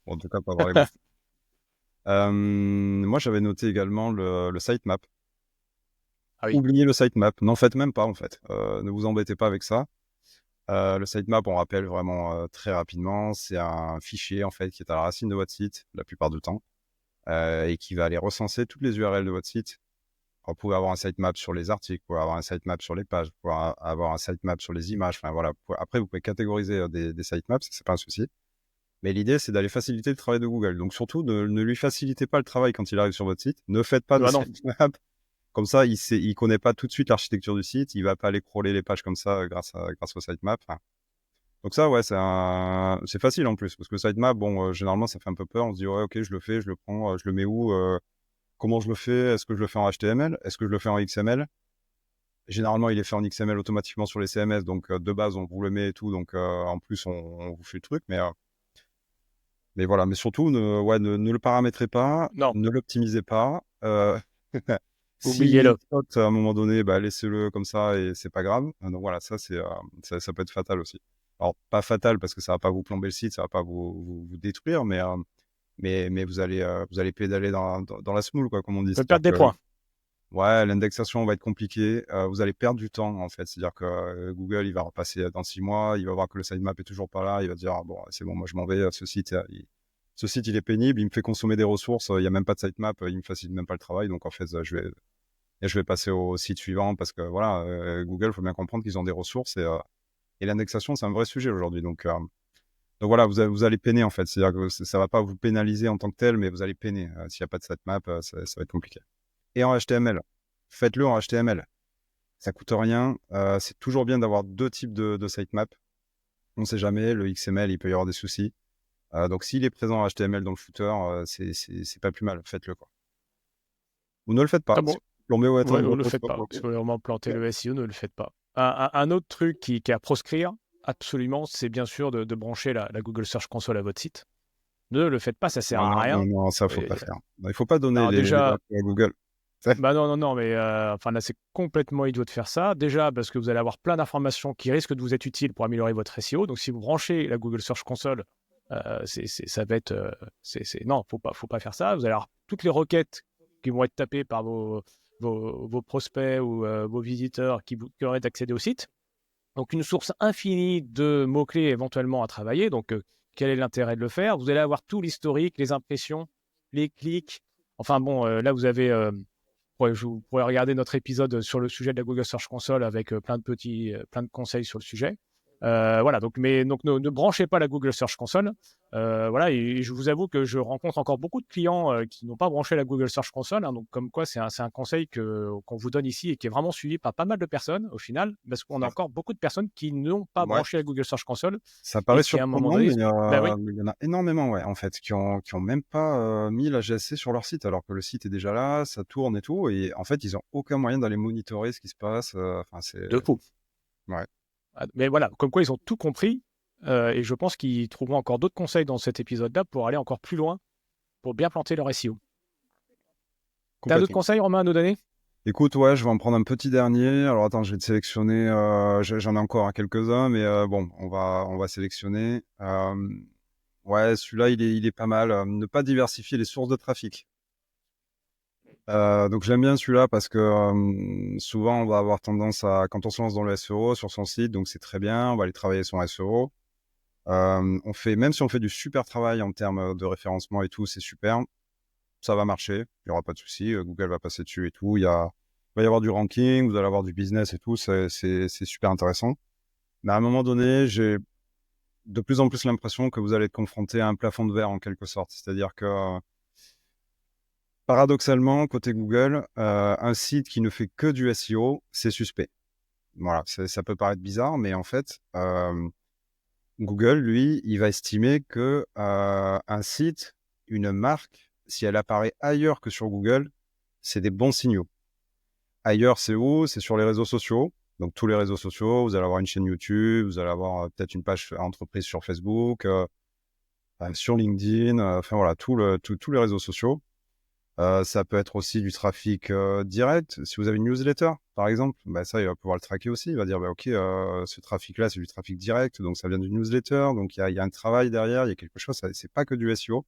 En tout cas, pas avoir les bons. Moi, j'avais noté également le sitemap. Ah oui. Oubliez le sitemap. N'en faites même pas, en fait. Ne vous embêtez pas avec ça. Le sitemap, on rappelle vraiment très rapidement, c'est un fichier en fait qui est à la racine de votre site la plupart du temps, et qui va aller recenser toutes les URL de votre site. Alors, vous pouvez avoir un sitemap sur les articles, vous pouvez avoir un sitemap sur les pages, vous pouvez avoir un sitemap sur les images. Enfin voilà. Après, vous pouvez catégoriser des sitemaps, c'est pas un souci. Mais l'idée, c'est d'aller faciliter le travail de Google. Donc surtout, ne lui facilitez pas le travail quand il arrive sur votre site. Ne faites pas de Ah non. sitemap. Comme ça, il connaît pas tout de suite l'architecture du site. Il va pas aller crawler les pages comme ça grâce au sitemap. Enfin, donc ça, ouais, c'est facile en plus, parce que le sitemap, bon, généralement, ça fait un peu peur. On se dit, ouais, ok, je le fais, je le prends, je le mets où, comment je le fais, est-ce que je le fais en HTML, est-ce que je le fais en XML? Généralement, il est fait en XML automatiquement sur les CMS, donc de base, on vous le met et tout, donc en plus, on vous fait le truc, mais voilà, mais surtout, ne le paramétrez pas, Non, ne l'optimisez pas. oubliez-le. Si saute à un moment donné, bah, laissez-le comme ça et c'est pas grave. Donc voilà, ça peut être fatal aussi. Alors, pas fatal parce que ça va pas vous plomber le site, ça va pas vous détruire, mais vous allez pédaler dans la semoule, quoi, comme on dit. Peut C'est-à-dire perdre des que, points. ouais, l'indexation va être compliquée. Vous allez perdre du temps, en fait. C'est-à-dire que Google, il va repasser dans 6 mois, il va voir que le sitemap est toujours pas là, il va dire, ah, bon, c'est bon, moi je m'en vais, ce site, il est pénible, il me fait consommer des ressources, il y a même pas de sitemap, il me facilite même pas le travail, donc en fait, je vais passer au site suivant parce que voilà, Google, faut bien comprendre qu'ils ont des ressources et l'indexation, c'est un vrai sujet aujourd'hui. Donc voilà, vous allez peiner en fait. C'est-à-dire que ça va pas vous pénaliser en tant que tel, mais vous allez peiner. S'il n'y a pas de sitemap, ça va être compliqué. Et en HTML, faites-le en HTML. Ça coûte rien. C'est toujours bien d'avoir deux types de sitemap. On ne sait jamais, le XML, il peut y avoir des soucis. Donc s'il est présent en HTML dans le footer, c'est pas plus mal. Faites-le quoi. Ou ne le faites pas. Ah Si bon? vous plombez Ouais, ne le votre faites pas. Si mot-clé. vous voulez vraiment planter le SEO, ne le faites pas. Un autre truc qui est à proscrire, absolument, c'est bien sûr de brancher la Google Search Console à votre site. Ne le faites pas, ça sert Non, à non, non, rien. non, ça faut Et, pas faire. Il faut pas donner alors les déjà, drapeaux à Google. bah non, non, non, mais enfin là, c'est complètement idiot de faire ça. Déjà, parce que vous allez avoir plein d'informations qui risquent de vous être utiles pour améliorer votre SEO. Donc, si vous branchez la Google Search Console, ça va être. Non, faut pas faire ça. Vous allez avoir toutes les requêtes qui vont être tapées par vos prospects ou vos visiteurs qui auraient accédé au site. Donc, une source infinie de mots-clés éventuellement à travailler. Donc, quel est l'intérêt de le faire? Vous allez avoir tout l'historique, les impressions, les clics. Enfin bon, là, vous avez. Vous pourrez regarder notre épisode sur le sujet de la Google Search Console avec plein de conseils sur le sujet. Voilà, donc ne branchez pas la Google Search Console. Voilà, et je vous avoue que je rencontre encore beaucoup de clients qui n'ont pas branché la Google Search Console. Hein, donc comme quoi, c'est un conseil qu'on vous donne ici et qui est vraiment suivi par pas mal de personnes au final, parce qu'on a Ça, encore beaucoup de personnes qui n'ont pas ouais, branché la Google Search Console ça et paraît qui à un moment surprenant, donné, bah oui, mais il y en a énormément, ouais, en fait, qui ont même pas mis la GSC sur leur site, alors que le site est déjà là, ça tourne et tout, et en fait, ils ont aucun moyen d'aller monitorer ce qui se passe. Enfin, de fou. ouais, Mais voilà, comme quoi ils ont tout compris. Et je pense qu'ils trouveront encore d'autres conseils dans cet épisode-là pour aller encore plus loin, pour bien planter leur SEO. T'as d'autres complètement. conseils, Romain, à nous donner? Écoute, ouais, je vais en prendre un petit dernier. Alors attends, je vais te sélectionner. J'en ai encore quelques-uns, mais bon, on va sélectionner. Ouais, celui-là, il est pas mal. Ne pas diversifier les sources de trafic. Donc j'aime bien celui-là parce que souvent on va avoir tendance à, quand on se lance dans le SEO sur son site, donc c'est très bien, on va aller travailler son SEO. Même si on fait du super travail en termes de référencement et tout, c'est super, ça va marcher, il n'y aura pas de souci, Google va passer dessus et tout, il va y avoir du ranking, vous allez avoir du business et tout, c'est super intéressant. Mais à un moment donné, j'ai de plus en plus l'impression que vous allez être confronté à un plafond de verre en quelque sorte, c'est-à-dire que paradoxalement, côté Google, un site qui ne fait que du SEO, c'est suspect. Voilà, ça peut paraître bizarre, mais en fait, Google, lui, il va estimer que un site, une marque, si elle apparaît ailleurs que sur Google, c'est des bons signaux. Ailleurs, c'est où? C'est sur les réseaux sociaux. Donc tous les réseaux sociaux, vous allez avoir une chaîne YouTube, vous allez avoir peut-être une page entreprise sur Facebook, sur LinkedIn, enfin voilà, tous les réseaux sociaux. Ça peut être aussi du trafic direct. Si vous avez une newsletter, par exemple, bah, ça, il va pouvoir le traquer aussi. Il va dire, bah, OK, ce trafic-là, c'est du trafic direct, donc ça vient d'une newsletter. Donc, il y a un travail derrière, il y a quelque chose. C'est pas que du SEO.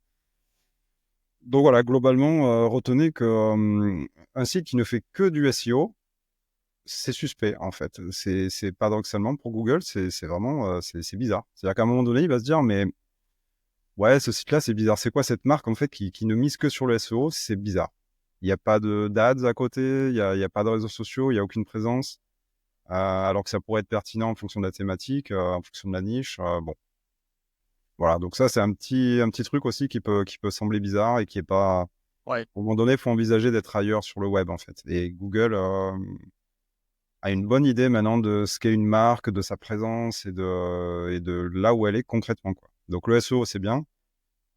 Donc, voilà, globalement, retenez que un site qui ne fait que du SEO, c'est suspect, en fait. C'est paradoxalement, pour Google, c'est vraiment c'est bizarre. C'est-à-dire qu'à un moment donné, il va se dire, mais ouais, ce site-là, c'est bizarre. C'est quoi cette marque, en fait, qui ne mise que sur le SEO? C'est bizarre. Il n'y a pas d'ads à côté, il y a pas de réseaux sociaux, il n'y a aucune présence. Alors que ça pourrait être pertinent en fonction de la thématique, en fonction de la niche. Bon, voilà. Donc ça, c'est un petit truc aussi qui peut sembler bizarre et qui est pas. À Ouais. un moment donné, il faut envisager d'être ailleurs sur le web, en fait. Et Google a une bonne idée maintenant de ce qu'est une marque, de sa présence et de là où elle est concrètement, quoi. Donc le SEO, c'est bien,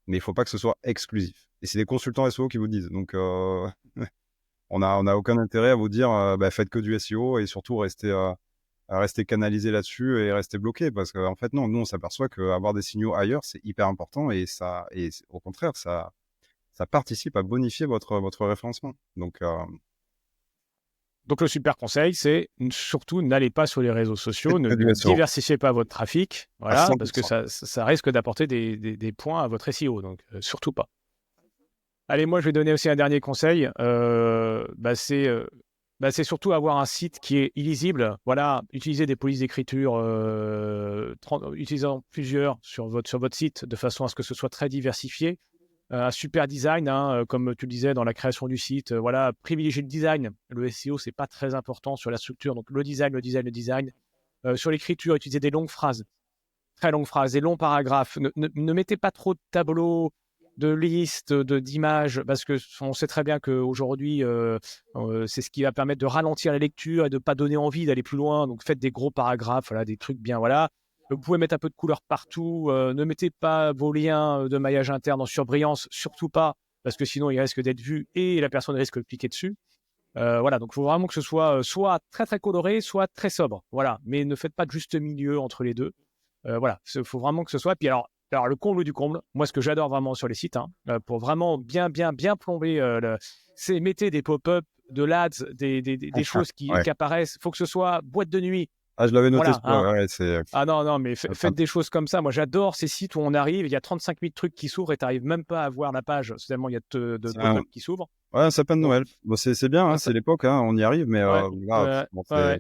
mais il faut pas que ce soit exclusif. Et c'est des consultants SEO qui vous disent. Donc, on a aucun intérêt à vous dire, bah, faites que du SEO et surtout restez canalisé là-dessus et restez bloqué. Parce qu'en fait, non, nous, on s'aperçoit qu'avoir des signaux ailleurs, c'est hyper important et au contraire, ça participe à bonifier votre référencement. Donc Donc le super conseil, c'est surtout n'allez pas sur les réseaux sociaux, ne Du SEO. diversifiez pas votre trafic, À voilà, parce que 100%. ça risque d'apporter des points à votre SEO, donc surtout pas. Allez, moi je vais donner aussi un dernier conseil, c'est surtout avoir un site qui est illisible. Voilà, utilisez des polices d'écriture, utilisant plusieurs sur votre site de façon à ce que ce soit très diversifié. Un super design, hein, comme tu le disais dans la création du site. Voilà, privilégier le design. Le SEO, c'est pas très important sur la structure. Donc le design, le design, le design. Sur l'écriture, utilisez des longues phrases, très longues phrases, des longs paragraphes. Ne mettez pas trop de tableaux, de listes, d'images, parce que on sait très bien qu'aujourd'hui, c'est ce qui va permettre de ralentir la lecture et de ne pas donner envie d'aller plus loin. Donc faites des gros paragraphes, voilà, des trucs bien, voilà. Vous pouvez mettre un peu de couleur partout. Ne mettez pas vos liens de maillage interne en surbrillance, surtout pas, parce que sinon ils risquent d'être vus et la personne risque de cliquer dessus. Voilà, donc il faut vraiment que ce soit soit très très coloré, soit très sobre. Voilà, mais ne faites pas de juste milieu entre les deux. Voilà, il faut vraiment que ce soit. Puis alors, le comble du comble, moi ce que j'adore vraiment sur les sites, hein, pour vraiment bien plomber, c'est mettez des pop-up, de l'ads, des choses Ouais. qui apparaissent. Il faut que ce soit boîte de nuit. Ah, je l'avais noté, Voilà, ouais, hein. ouais, c'est Ah non, mais enfin, faites des choses comme ça. Moi, j'adore ces sites où on arrive, il y a 35 000 trucs qui s'ouvrent et tu n'arrives même pas à voir la page, tellement il y a de c'est un pop-up qui s'ouvrent. ouais, un sapin de Donc, Noël. Bon, c'est bien, hein, ça- c'est l'époque, hein, on y arrive, mais ouais, là, bon, ouais.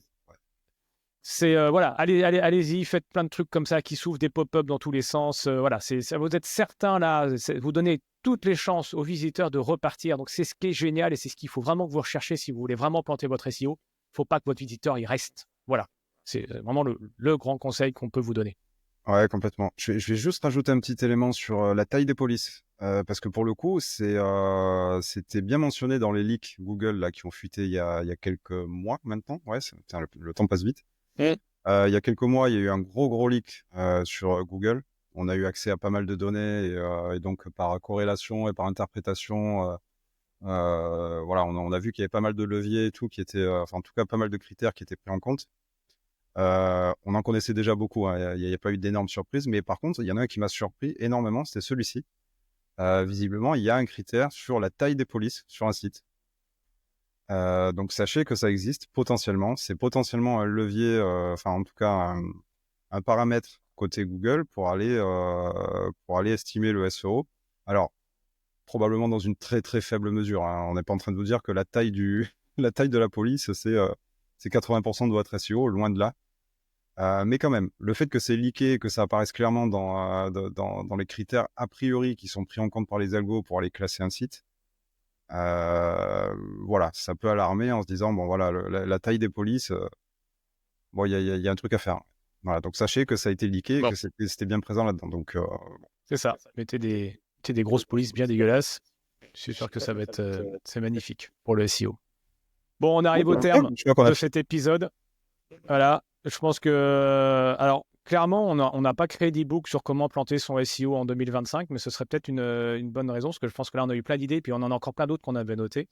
C'est voilà, allez-y, faites plein de trucs comme ça qui s'ouvrent, des pop-up dans tous les sens. Voilà, vous êtes certain là, vous donnez toutes les chances aux visiteurs de repartir. Donc c'est ce qui est génial et c'est ce qu'il faut vraiment que vous recherchez si vous voulez vraiment planter votre SEO. Il ne faut pas que votre visiteur y reste. Voilà, c'est vraiment le grand conseil qu'on peut vous donner. Ouais, complètement. Je vais juste rajouter un petit élément sur la taille des polices. Parce que pour le coup, c'était bien mentionné dans les leaks Google là, qui ont fuité il y a quelques mois maintenant. Ouais, putain, le temps passe vite. Mm. Il y a quelques mois, il y a eu un gros leak sur Google. On a eu accès à pas mal de données et donc par corrélation et par interprétation, voilà, on a vu qu'il y avait pas mal de leviers et tout qui étaient, enfin en tout cas pas mal de critères qui étaient pris en compte. On en connaissait déjà beaucoup, hein, il n'y a pas eu d'énormes surprises, mais par contre, il y en a un qui m'a surpris énormément, c'était celui-ci. Visiblement, il y a un critère sur la taille des polices sur un site. Donc sachez que ça existe potentiellement. C'est potentiellement un levier, enfin en tout cas un paramètre côté Google pour aller estimer le SEO. Alors, probablement dans une très très faible mesure, hein. On n'est pas en train de vous dire que la taille la taille de la police, c'est 80% de votre SEO, loin de là. Mais quand même, le fait que c'est leaké, que ça apparaisse clairement dans les critères a priori qui sont pris en compte par les algos pour aller classer un site, voilà, ça peut alarmer en se disant, bon voilà, la taille des polices, bon, il y a un truc à faire. Voilà, donc sachez que ça a été leaké et Bon, que c'était bien présent là-dedans. Donc, c'est ça. Mettez des grosses polices bien dégueulasses. Je suis sûr que ça va être c'est magnifique pour le SEO. Bon, on arrive au terme je suis sûr qu'on a de fait. cet épisode. Voilà, je pense que, alors, clairement, on n'a pas créé d'e-book sur comment planter son SEO en 2025, mais ce serait peut-être une bonne raison, parce que je pense que là, on a eu plein d'idées, puis on en a encore plein d'autres qu'on avait notées.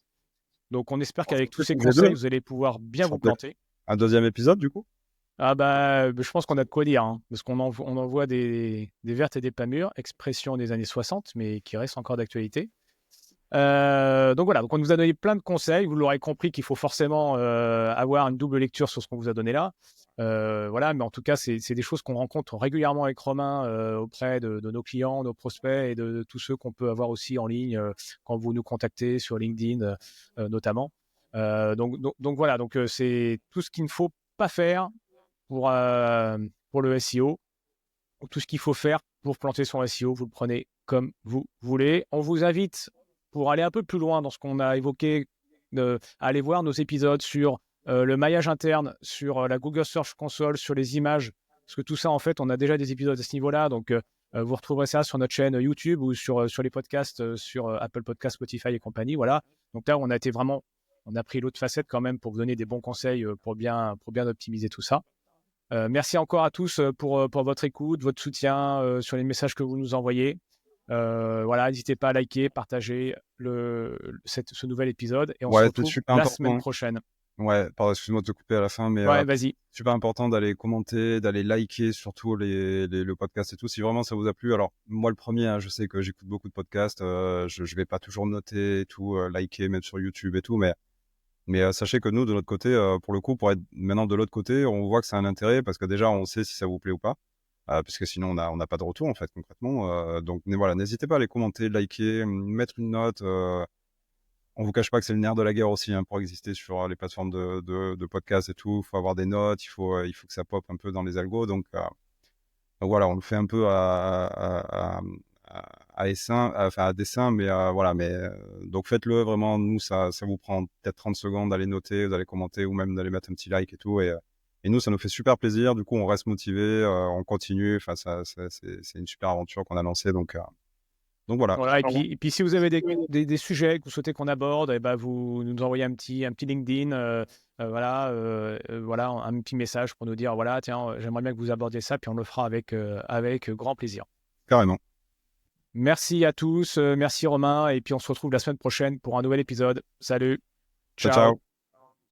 Donc, on espère qu'avec tous ces On faisait deux. conseils, vous allez pouvoir bien Ça vous sera peut-être planter. un deuxième épisode du coup. Ah bah, je pense qu'on a de quoi dire, hein, parce on en voit des vertes et des pas mûres, expression des années 60, mais qui restent encore d'actualité. Donc voilà, donc on nous a donné plein de conseils. Vous l'aurez compris qu'il faut forcément avoir une double lecture sur ce qu'on vous a donné là. Voilà, mais en tout cas, c'est des choses qu'on rencontre régulièrement avec Romain auprès de nos clients, nos prospects et de tous ceux qu'on peut avoir aussi en ligne quand vous nous contactez sur LinkedIn notamment. Donc voilà, donc c'est tout ce qu'il ne faut pas faire pour le SEO. Tout ce qu'il faut faire pour planter son SEO, vous le prenez comme vous voulez. On vous invite, pour aller un peu plus loin dans ce qu'on a évoqué, à aller voir nos épisodes sur le maillage interne, sur la Google Search Console, sur les images. Parce que tout ça, en fait, on a déjà des épisodes à ce niveau-là. Donc, vous retrouverez ça sur notre chaîne YouTube ou sur les podcasts sur Apple Podcasts, Spotify et compagnie. Voilà. Donc là, on a pris l'autre facette quand même pour vous donner des bons conseils pour bien optimiser tout ça. Merci encore à tous pour votre écoute, votre soutien sur les messages que vous nous envoyez. Voilà, n'hésitez pas à liker, partager ce nouvel épisode et on se Ouais, c'est retrouve super la semaine important. prochaine. Ouais, pardon, excuse-moi de te couper à la fin, mais Ouais, vas-y. super important d'aller commenter, d'aller liker surtout le podcast et tout. Si vraiment ça vous a plu, alors moi le premier, hein, je sais que j'écoute beaucoup de podcasts, je vais pas toujours noter et tout, liker même sur YouTube et tout, mais Mais sachez que nous, de notre côté, pour le coup, pour être maintenant de l'autre côté, on voit que c'est un intérêt parce que déjà, on sait si ça vous plaît ou pas. Parce que sinon, on n'a pas de retour, en fait, concrètement. Donc, voilà, n'hésitez pas à les commenter, liker, mettre une note. On vous cache pas que c'est le nerf de la guerre aussi, hein, pour exister sur les plateformes de podcast et tout. Il faut avoir des notes, il faut que ça pop un peu dans les algos. Donc voilà, on le fait un peu à dessein, enfin à dessein, mais voilà. Mais donc faites-le vraiment. Nous, ça vous prend peut-être 30 secondes d'aller noter, d'aller commenter ou même d'aller mettre un petit like et tout. Et nous, ça nous fait super plaisir. Du coup, on reste motivé, on continue. Enfin, c'est une super aventure qu'on a lancée. Donc voilà. Voilà, et puis si vous avez des sujets que vous souhaitez qu'on aborde, et ben vous nous envoyez un petit LinkedIn, voilà, un petit message pour nous dire: «Voilà, tiens, j'aimerais bien que vous abordiez ça», puis on le fera avec grand plaisir. Carrément. Merci à tous, merci Romain, et puis on se retrouve la semaine prochaine pour un nouvel épisode. Salut, Ciao, ciao. ciao.